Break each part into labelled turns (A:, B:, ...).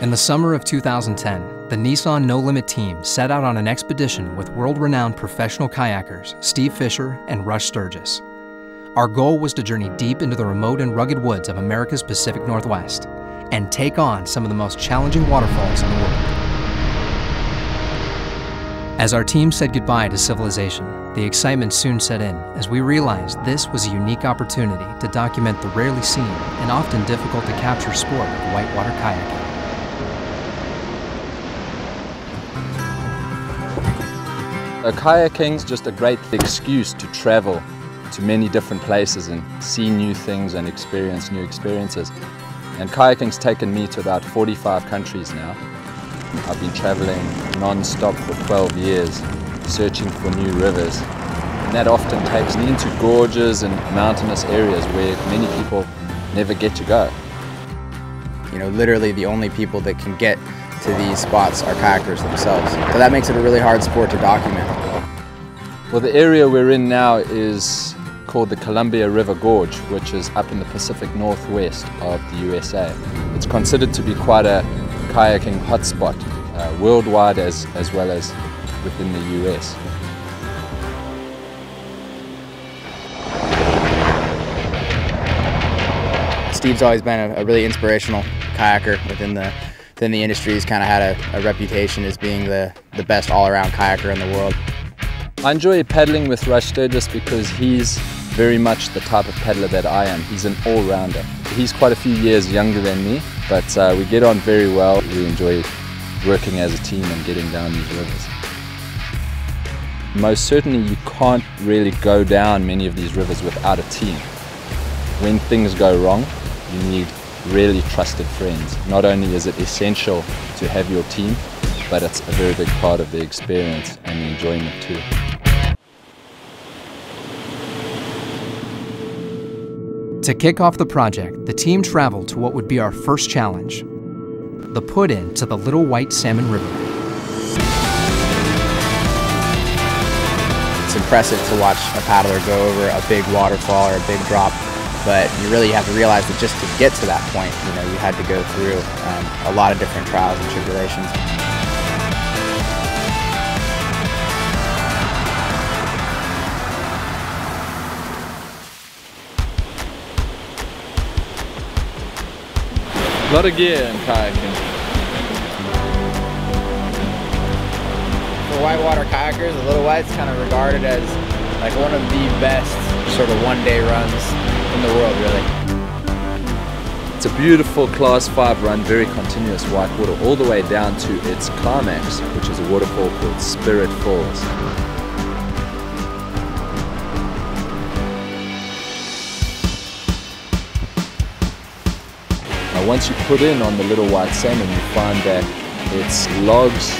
A: In the summer of 2010, the Nissan No Limit team set out on an expedition with world-renowned professional kayakers Steve Fisher and Rush Sturgis. Our goal was to journey deep into the remote and rugged woods of America's Pacific Northwest and take on some of the most challenging waterfalls in the world. As our team said goodbye to civilization, the excitement soon set in as we realized this was a unique opportunity to document the rarely seen and often difficult to capture sport of whitewater kayaking.
B: Kayaking is just a great excuse to travel to many different places and see new things and experience new experiences. And kayaking's taken me to about 45 countries now. I've been traveling non-stop for 12 years, searching for new rivers. And that often takes me into gorges and mountainous areas where many people never get to go.
C: You know, literally the only people that can get to these spots are kayakers themselves. So that makes it a really hard sport to document.
B: Well, the area we're in now is called the Columbia River Gorge, which is up in the Pacific Northwest of the USA. It's considered to be quite a kayaking hotspot, worldwide as well as within the US.
C: Steve's always been a really inspirational kayaker within the industry. He's kind of had a reputation as being the best all-around kayaker in the world.
B: I enjoy paddling with Rush Sturgis because he's very much the type of paddler that I am. He's an all-rounder. He's quite a few years younger than me, but we get on very well. We enjoy working as a team and getting down these rivers. Most certainly you can't really go down many of these rivers without a team. When things go wrong, you need really trusted friends. Not only is it essential to have your team, but it's a very big part of the experience and the enjoyment too.
A: To kick off the project, the team traveled to what would be our first challenge, the put-in to the Little White Salmon River.
C: It's impressive to watch a paddler go over a big waterfall or a big drop, but you really have to realize that just to get to that point, you know, you had to go through a lot of different trials and tribulations.
B: A lot of gear in kayaking.
C: For whitewater kayakers, the Little White's kind of regarded as like one of the best sort of one-day runs in the world, really.
B: It's a beautiful Class 5 run, very continuous whitewater, all the way down to its climax, which is a waterfall called Spirit Falls. Once you put in on the Little White Salmon, you find that it's logs,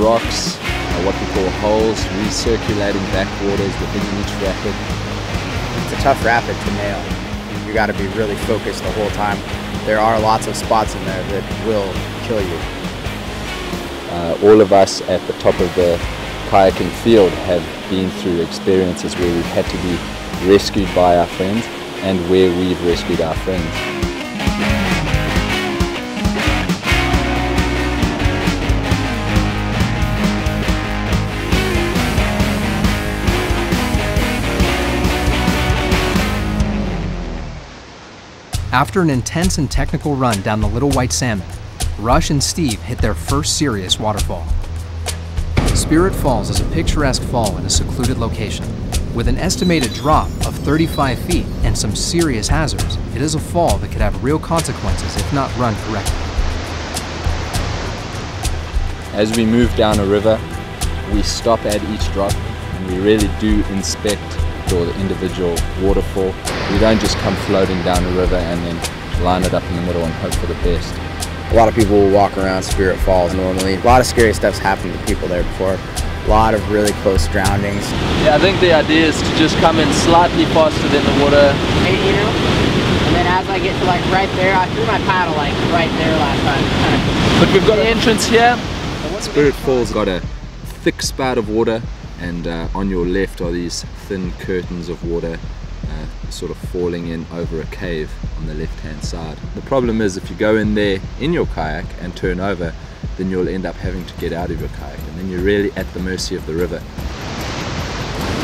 B: rocks, what we call holes, recirculating backwaters within each rapid.
C: It's a tough rapid to nail. You got to be really focused the whole time. There are lots of spots in there that will kill you.
B: All of us at the top of the kayaking field have been through experiences where we've had to be rescued by our friends and where we've rescued our friends.
A: After an intense and technical run down the Little White Salmon, Rush and Steve hit their first serious waterfall. Spirit Falls is a picturesque fall in a secluded location. With an estimated drop of 35 feet and some serious hazards, it is a fall that could have real consequences if not run correctly.
B: As we move down a river, we stop at each drop and we really do inspect the individual waterfall. We don't just come floating down a river and then line it up in the middle and hope for the best.
C: A lot of people will walk around Spirit Falls normally. A lot of scary stuff's happened to people there before. A lot of really close drownings.
D: Yeah, I think the idea is to just come in slightly faster than the water.
E: 8 meter, and then as I get to like right there, I threw my paddle like right there last time.
D: But we've got an entrance here.
B: Spirit Falls got a thick spout of water, and on your left are these thin curtains of water. sort of falling in over a cave on the left-hand side. The problem is if you go in there in your kayak and turn over, then you'll end up having to get out of your kayak, and then you're really at the mercy of the river.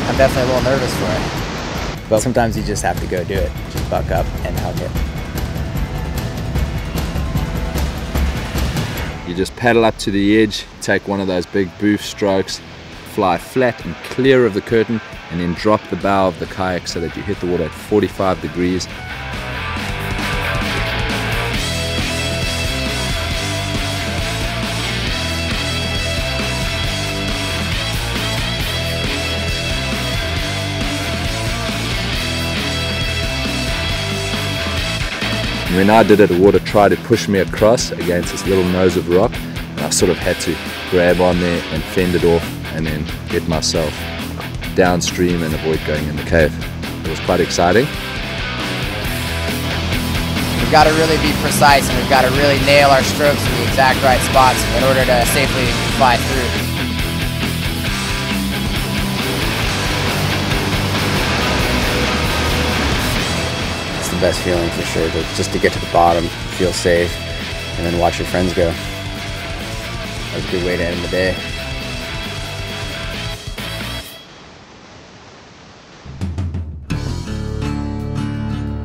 C: I'm definitely a little nervous for it, but sometimes you just have to go do it. Just buck up and hug it.
B: You just paddle up to the edge, take one of those big boof strokes, fly flat and clear of the curtain, and then drop the bow of the kayak so that you hit the water at 45 degrees. When I did it, the water tried to push me across against this little nose of rock, and I sort of had to grab on there and fend it off and then get myself downstream and avoid going in the cave. It was quite exciting.
C: We've got to really be precise, and we've got to really nail our strokes in the exact right spots in order to safely fly through. The best feeling for sure, just to get to the bottom, feel safe, and then watch your friends go. That was a good way to end the day.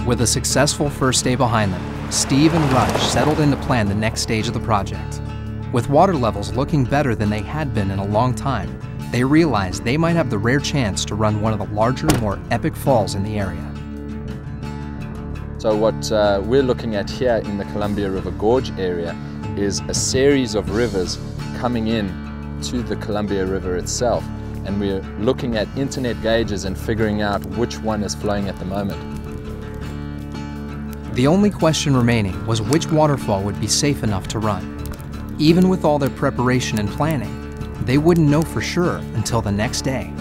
A: With a successful first day behind them, Steve and Rush settled in to plan the next stage of the project. With water levels looking better than they had been in a long time, they realized they might have the rare chance to run one of the larger, more epic falls in the area.
B: So what we're looking at here in the Columbia River Gorge area is a series of rivers coming in to the Columbia River itself. And we're looking at internet gauges and figuring out which one is flowing at the moment.
A: The only question remaining was which waterfall would be safe enough to run. Even with all their preparation and planning, they wouldn't know for sure until the next day.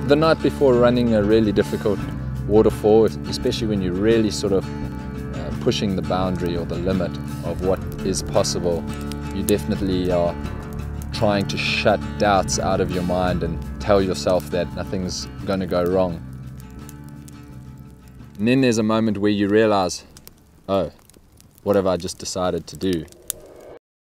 B: The night before running a really difficult waterfall, especially when you're really sort of pushing the boundary or the limit of what is possible, you definitely are trying to shut doubts out of your mind and tell yourself that nothing's going to go wrong. And then there's a moment where you realize, oh, what have I just decided to do?